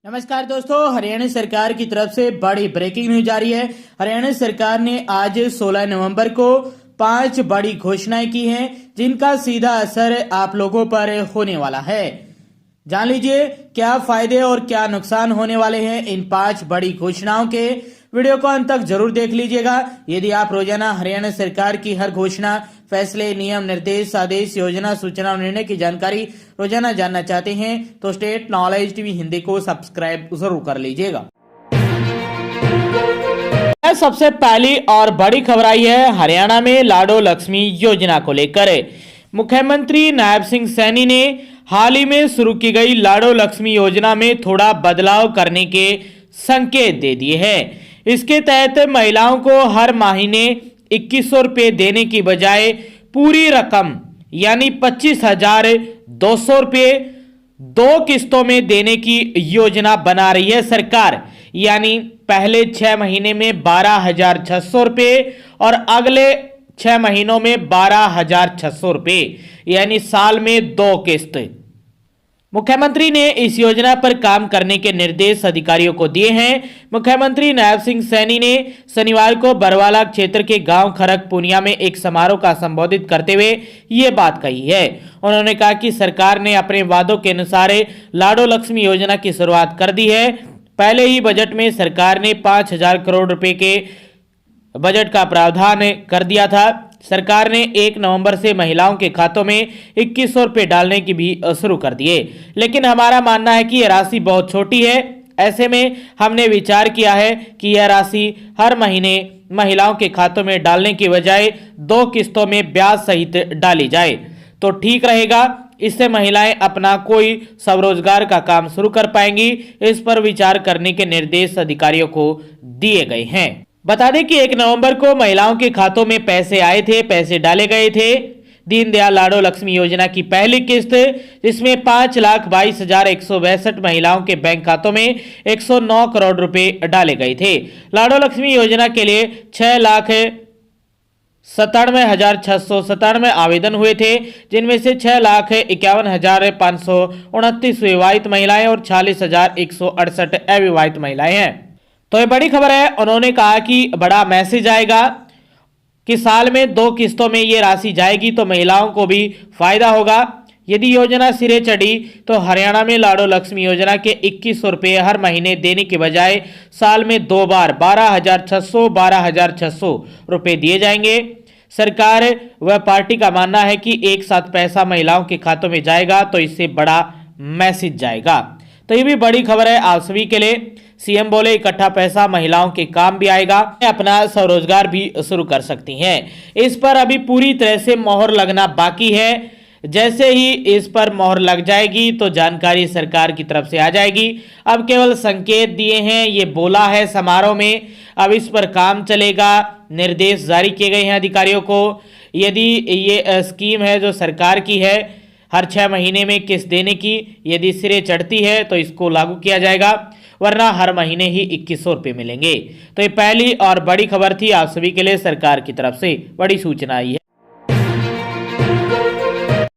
नमस्कार दोस्तों, हरियाणा सरकार की तरफ से बड़ी ब्रेकिंग न्यूज जारी है। हरियाणा सरकार ने आज 16 नवंबर को 5 बड़ी घोषणाएं की हैं, जिनका सीधा असर आप लोगों पर होने वाला है। जान लीजिए क्या फायदे और क्या नुकसान होने वाले हैं इन 5 बड़ी घोषणाओं के। वीडियो को अंत तक जरूर देख लीजिएगा। यदि आप रोजाना हरियाणा सरकार की हर घोषणा, फैसले, नियम, निर्देश, आदेश, योजना, सूचना और निर्णय की जानकारी रोजाना जानना चाहते हैं तो स्टेट नॉलेज टीवी हिंदी को सब्सक्राइब जरूर कर लीजिएगा। सबसे पहली और बड़ी खबर आई है हरियाणा में लाडो लक्ष्मी योजना को लेकर। मुख्यमंत्री नायब सिंह सैनी ने हाल ही में शुरू की गई लाडो लक्ष्मी योजना में थोड़ा बदलाव करने के संकेत दे दिए हैं। इसके तहत महिलाओं को हर महीने 2100 रुपये देने की बजाय पूरी रकम यानी 25,200 रुपये 2 किस्तों में देने की योजना बना रही है सरकार। यानी पहले 6 महीने में 12,600 रुपये और अगले 6 महीनों में 12,600 रुपये, यानी साल में 2 किस्त। मुख्यमंत्री ने इस योजना पर काम करने के निर्देश अधिकारियों को दिए हैं। मुख्यमंत्री नायब सिंह सैनी ने शनिवार को बरवाला क्षेत्र के गांव खरक पुनिया में एक समारोह का संबोधित करते हुए ये बात कही है। उन्होंने कहा कि सरकार ने अपने वादों के अनुसार लाडो लक्ष्मी योजना की शुरुआत कर दी है। पहले ही बजट में सरकार ने 5,000 करोड़ रुपए के बजट का प्रावधान कर दिया था। सरकार ने 1 नवंबर से महिलाओं के खातों में 2100 रुपये डालने की भी शुरू कर दिए, लेकिन हमारा मानना है कि यह राशि बहुत छोटी है। ऐसे में हमने विचार किया है कि यह राशि हर महीने महिलाओं के खातों में डालने की बजाय 2 किस्तों में ब्याज सहित डाली जाए तो ठीक रहेगा। इससे महिलाएं अपना कोई स्वरोजगार का काम शुरू कर पाएंगी। इस पर विचार करने के निर्देश अधिकारियों को दिए गए हैं। बता दें कि 1 नवंबर को महिलाओं के खातों में पैसे आए थे, पैसे डाले गए थे। दीनदयाल लाडो लक्ष्मी योजना की पहली किस्त, जिसमें 5,22,162 महिलाओं के बैंक खातों में 109 करोड़ रुपए डाले गए थे। लाडो लक्ष्मी योजना के लिए 6,97,697 आवेदन हुए थे, जिनमें से 6,51,529 विवाहित महिलाएं और 40,168 अविवाहित महिलाएं हैं। तो ये बड़ी खबर है। उन्होंने कहा कि बड़ा मैसेज आएगा कि साल में 2 किस्तों में ये राशि जाएगी तो महिलाओं को भी फायदा होगा। यदि योजना सिरे चढ़ी तो हरियाणा में लाडो लक्ष्मी योजना के 2100 रुपये हर महीने देने के बजाय साल में 2 बार 12,600 रुपये दिए जाएंगे। सरकार व पार्टी का मानना है कि एक साथ पैसा महिलाओं के खातों में जाएगा तो इससे बड़ा मैसेज जाएगा। तो ये भी बड़ी खबर है आप सभी के लिए। सीएम बोले इकट्ठा पैसा महिलाओं के काम भी आएगा, अपना स्वरोजगार भी शुरू कर सकती हैं। इस पर अभी पूरी तरह से मोहर लगना बाकी है। जैसे ही इस पर मोहर लग जाएगी तो जानकारी सरकार की तरफ से आ जाएगी। अब केवल संकेत दिए हैं, ये बोला है समारोह में, अब इस पर काम चलेगा। निर्देश जारी किए गए हैं अधिकारियों को। यदि ये स्कीम है जो सरकार की है हर 6 महीने में किस्त देने की, यदि सिरे चढ़ती है तो इसको लागू किया जाएगा, वरना हर महीने ही 2100 रुपये मिलेंगे। तो ये पहली और बड़ी खबर थी आप सभी के लिए। सरकार की तरफ से बड़ी सूचना आई है।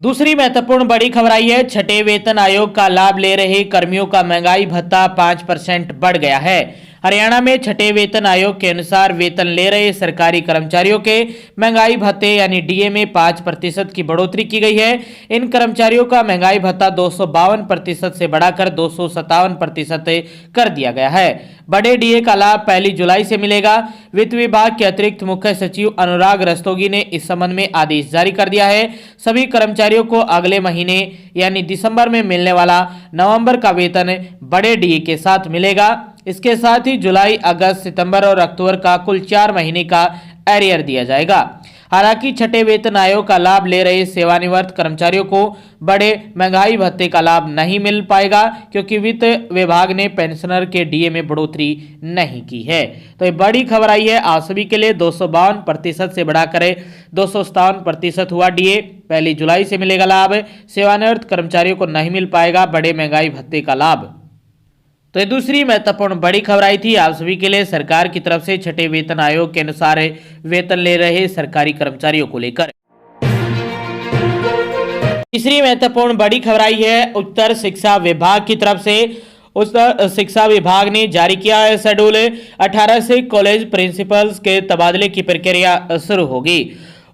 दूसरी महत्वपूर्ण बड़ी खबर आई है, छठे वेतन आयोग का लाभ ले रहे कर्मियों का महंगाई भत्ता 5% बढ़ गया है। हरियाणा में छठे वेतन आयोग के अनुसार वेतन ले रहे सरकारी कर्मचारियों के महंगाई भत्ते यानी डीए में 5% की बढ़ोतरी की गई है। इन कर्मचारियों का महंगाई भत्ता 252% से बढ़ाकर 257% कर दिया गया है। बड़े डीए का लाभ 1 जुलाई से मिलेगा। वित्त विभाग के अतिरिक्त मुख्य सचिव अनुराग रस्तोगी ने इस संबंध में आदेश जारी कर दिया है। सभी कर्मचारियों को अगले महीने यानी दिसंबर में मिलने वाला नवंबर का वेतन बड़े डीए के साथ मिलेगा। इसके साथ ही जुलाई, अगस्त, सितंबर और अक्टूबर का कुल 4 महीने का एरियर दिया जाएगा। हालांकि छठे वेतन आयोग का लाभ ले रहे सेवानिवृत्त कर्मचारियों को बड़े महंगाई भत्ते का लाभ नहीं मिल पाएगा, क्योंकि वित्त विभाग ने पेंशनर के डीए में बढ़ोतरी नहीं की है। तो ये बड़ी खबर आई है आप सभी के लिए। 252% से बढ़ाकर 257% हुआ डीए। 1 जुलाई से मिलेगा लाभ। सेवानिवृत्त कर्मचारियों को नहीं मिल पाएगा बड़े महंगाई भत्ते का लाभ। तो ये दूसरी महत्वपूर्ण बड़ी खबर आई थी आप सभी के लिए। सरकार की तरफ से छठे वेतन आयोग के अनुसार वेतन ले रहे सरकारी कर्मचारियों को लेकर। तीसरी महत्वपूर्ण बड़ी खबर आई है उत्तर शिक्षा विभाग की तरफ से। उच्चतर शिक्षा विभाग ने जारी किया है शेड्यूल। 18 से कॉलेज प्रिंसिपल्स के तबादले की प्रक्रिया शुरू होगी।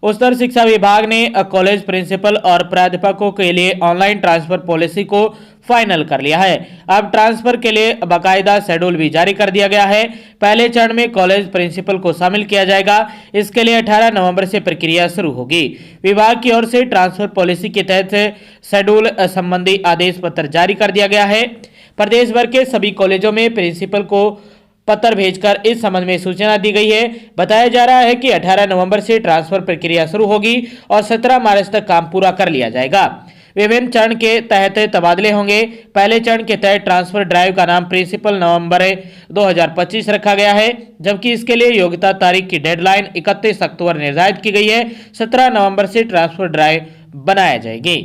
उच्चतर शिक्षा विभाग ने कॉलेज प्रिंसिपल और प्राध्यापकों के लिए ऑनलाइन ट्रांसफर पॉलिसी को फाइनल कर लिया है। अब ट्रांसफर के लिए बाकायदा शेड्यूल भी जारी कर दिया गया है। पहले चरण में कॉलेज प्रिंसिपल को शामिल किया जाएगा। इसके लिए 18 नवंबर से प्रक्रिया शुरू होगी। विभाग की ओर से ट्रांसफर पॉलिसी के तहत शेड्यूल संबंधी आदेश पत्र जारी कर दिया गया है। प्रदेश भर के सभी कॉलेजों में प्रिंसिपल को पत्र भेजकर इस संबंध में सूचना दी गई है। बताया जा रहा है कि 18 नवंबर से ट्रांसफर प्रक्रिया शुरू होगी और 17 मार्च तक काम पूरा कर लिया जाएगा। विभिन्न चरण के तहत तबादले होंगे। पहले चरण के तहत ट्रांसफर ड्राइव का नाम प्रिंसिपल नवंबर 2025 रखा गया है, जबकि इसके लिए योग्यता तारीख की डेडलाइन 31 अक्टूबर निर्धारित की गई है। 17 नवंबर से ट्रांसफर ड्राइव बनाया जाएगी।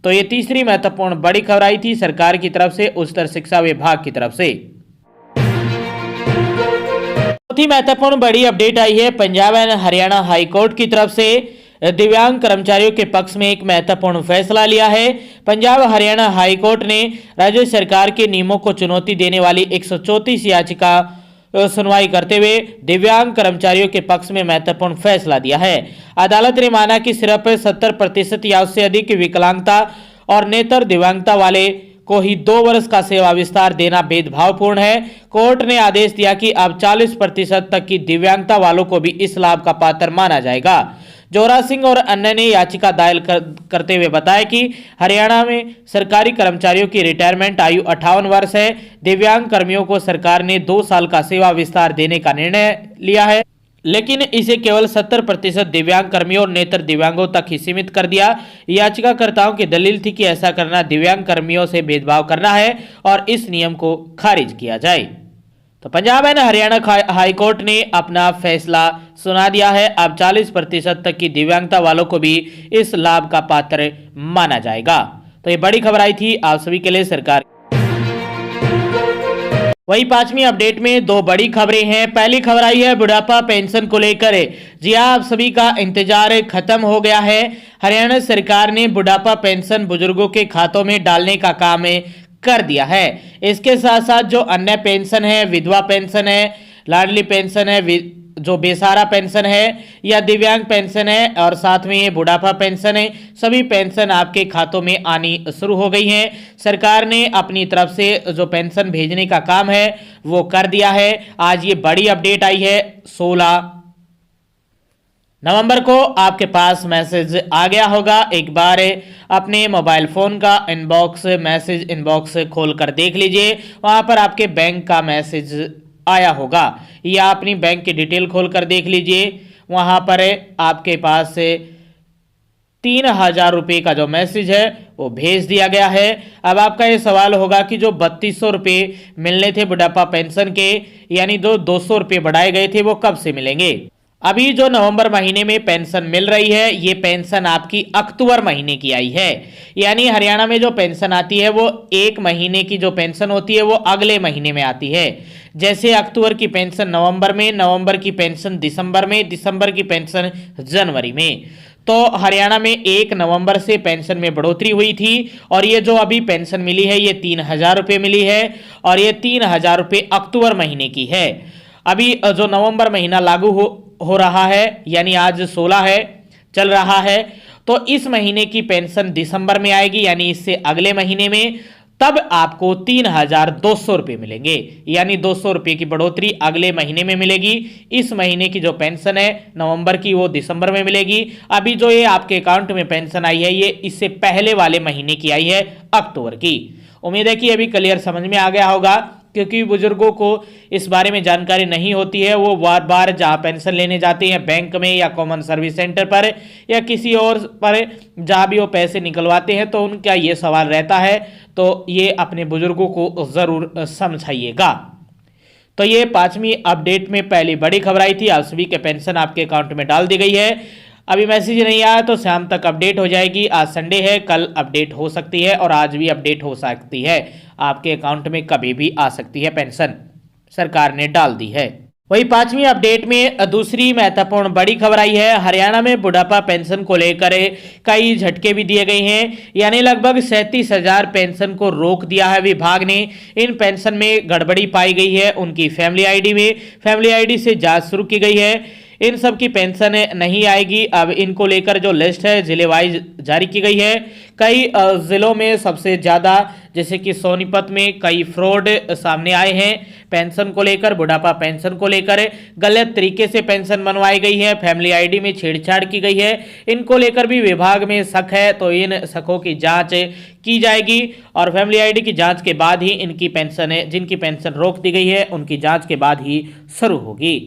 तो ये तीसरी महत्वपूर्ण बड़ी खबर आई थी सरकार की तरफ से, उच्चतर शिक्षा विभाग की तरफ से। चौथी महत्वपूर्ण बड़ी अपडेट आई है पंजाब एंड हरियाणा हाईकोर्ट की तरफ से। दिव्यांग कर्मचारियों के पक्ष में एक महत्वपूर्ण फैसला लिया है। पंजाब हरियाणा हाईकोर्ट ने राज्य सरकार के नियमों को चुनौती देने वाली 134 याचिका सुनवाई करते हुए दिव्यांग कर्मचारियों के पक्ष में महत्वपूर्ण फैसला दिया है। अदालत ने माना कि सिर्फ 70% या उससे अधिक विकलांगता और नेत्र दिव्यांगता वाले को ही 2 वर्ष का सेवा विस्तार देना भेदभावपूर्ण है। कोर्ट ने आदेश दिया कि अब 40% तक की दिव्यांगता वालों को भी इस लाभ का पात्र माना जाएगा। जोरा सिंह और अन्य ने याचिका दायर करते हुए बताया कि हरियाणा में सरकारी कर्मचारियों की रिटायरमेंट आयु 58 वर्ष है। दिव्यांग कर्मियों को सरकार ने 2 साल का सेवा विस्तार देने का निर्णय लिया है, लेकिन इसे केवल 70% दिव्यांग कर्मियों और नेत्र दिव्यांगों तक ही सीमित कर दिया। याचिकाकर्ताओं की दलील थी कि ऐसा करना दिव्यांग कर्मियों से भेदभाव करना है और इस नियम को खारिज किया जाए। तो पंजाब एंड हरियाणा हाईकोर्ट ने अपना फैसला सुना दिया है। अब 40% तक की दिव्यांगता वालों को भी इस लाभ का पात्र माना जाएगा। तो ये बड़ी खबर आई थी आप सभी के लिए सरकार। वही 5वीं अपडेट में 2 बड़ी खबरें हैं। पहली खबर आई है बुढ़ापा पेंशन को लेकर। जी हां, आप सभी का इंतजार खत्म हो गया है। हरियाणा सरकार ने बुढ़ापा पेंशन बुजुर्गों के खातों में डालने का काम कर दिया है। इसके साथ साथ जो अन्य पेंशन है, विधवा पेंशन है, लाडली पेंशन है, जो बेसहारा पेंशन है या दिव्यांग पेंशन है और साथ में ये बुढ़ापा पेंशन है, सभी पेंशन आपके खातों में आनी शुरू हो गई हैं। सरकार ने अपनी तरफ से जो पेंशन भेजने का काम है वो कर दिया है। आज ये बड़ी अपडेट आई है। 16 नवंबर को आपके पास मैसेज आ गया होगा। एक बार अपने मोबाइल फोन का मैसेज इनबॉक्स खोल कर देख लीजिए। वहां पर आपके बैंक का मैसेज आया होगा या अपनी बैंक की डिटेल खोल कर देख लीजिए। वहां पर आपके पास 3000 रुपये का जो मैसेज है वो भेज दिया गया है। अब आपका ये सवाल होगा कि जो 3200 रुपये मिलने थे बुढ़ापा पेंशन के, यानी जो 200 रुपये बढ़ाए गए थे, वो कब से मिलेंगे? अभी जो नवंबर महीने में पेंशन मिल रही है, ये पेंशन आपकी अक्टूबर महीने की आई है। यानी हरियाणा में जो पेंशन आती है वो 1 महीने की जो पेंशन होती है वो अगले महीने में आती है। जैसे अक्टूबर की पेंशन नवंबर में, नवंबर की पेंशन दिसंबर में, दिसंबर की पेंशन जनवरी में। तो हरियाणा में 1 नवंबर से पेंशन में बढ़ोतरी हुई थी और ये जो अभी पेंशन मिली है ये 3000 रुपये मिली है और ये 3000 रुपये अक्टूबर महीने की है। अभी जो नवंबर महीना लागू हो रहा है, यानी आज 16 है, चल रहा है, तो इस महीने की पेंशन दिसंबर में आएगी, यानी इससे अगले महीने में, तब आपको 3200 रुपये मिलेंगे। यानी 200 रुपये की बढ़ोतरी अगले महीने में मिलेगी। इस महीने की जो पेंशन है नवंबर की वो दिसंबर में मिलेगी। अभी जो ये आपके अकाउंट में पेंशन आई है ये इससे पहले वाले महीने की आई है, अक्टूबर की। उम्मीद है कि अभी क्लियर समझ में आ गया होगा, क्योंकि बुजुर्गों को इस बारे में जानकारी नहीं होती है। वो बार बार जहाँ पेंशन लेने जाते हैं बैंक में या कॉमन सर्विस सेंटर पर या किसी और पर, जहाँ भी वो पैसे निकलवाते हैं, तो उनका ये सवाल रहता है। तो ये अपने बुजुर्गों को ज़रूर समझाइएगा। तो ये 5वीं अपडेट में पहली बड़ी खबर आई थी। आप सभी के पेंशन आपके अकाउंट में डाल दी गई है। अभी मैसेज नहीं आया तो शाम तक अपडेट हो जाएगी। आज संडे है, कल अपडेट हो सकती है और आज भी अपडेट हो सकती है। आपके अकाउंट में कभी भी आ सकती है पेंशन, सरकार ने डाल दी है। वही पांचवी अपडेट में दूसरी महत्वपूर्ण बड़ी खबर आई है। हरियाणा में बुढ़ापा पेंशन को लेकर कई झटके भी दिए गए हैं, यानी लगभग 37,000 पेंशन को रोक दिया है विभाग ने। इन पेंशन में गड़बड़ी पाई गई है, उनकी फैमिली आईडी से जांच शुरू की गई है। इन सब की पेंशन नहीं आएगी। अब इनको लेकर जो लिस्ट है जिले वाइज जारी की गई है। कई जिलों में सबसे ज़्यादा जैसे कि सोनीपत में कई फ्रॉड सामने आए हैं पेंशन को लेकर, बुढ़ापा पेंशन को लेकर गलत तरीके से पेंशन बनवाई गई है, फैमिली आईडी में छेड़छाड़ की गई है। इनको लेकर भी विभाग में शक है, तो इन शकों की जांच की जाएगी और फैमिली आईडी की जांच के बाद ही इनकी पेंशन जिनकी पेंशन रोक दी गई है उनकी जांच के बाद ही शुरू होगी।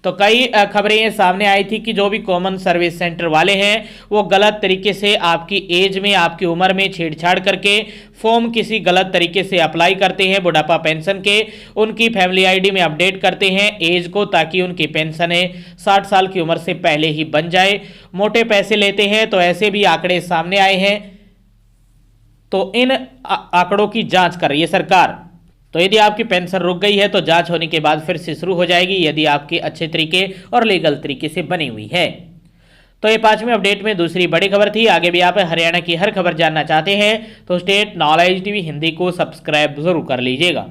तो कई खबरें ये सामने आई थी कि जो भी कॉमन सर्विस सेंटर वाले हैं वो गलत तरीके से आपकी एज में, आपकी उम्र में छेड़छाड़ करके फॉर्म किसी गलत तरीके से अप्लाई करते हैं बुढ़ापा पेंशन के, उनकी फैमिली आईडी में अपडेट करते हैं एज को, ताकि उनकी पेंशन 60 साल की उम्र से पहले ही बन जाए। मोटे पैसे लेते हैं, तो ऐसे भी आंकड़े सामने आए हैं। तो इन आंकड़ों की जांच कर रही है सरकार। तो यदि आपकी पेंशन रुक गई है तो जांच होने के बाद फिर से शुरू हो जाएगी, यदि आपकी अच्छे तरीके और लीगल तरीके से बनी हुई है। तो ये पांचवी अपडेट में दूसरी बड़ी खबर थी। आगे भी आप हरियाणा की हर खबर जानना चाहते हैं तो स्टेट नॉलेज टीवी हिंदी को सब्सक्राइब जरूर कर लीजिएगा।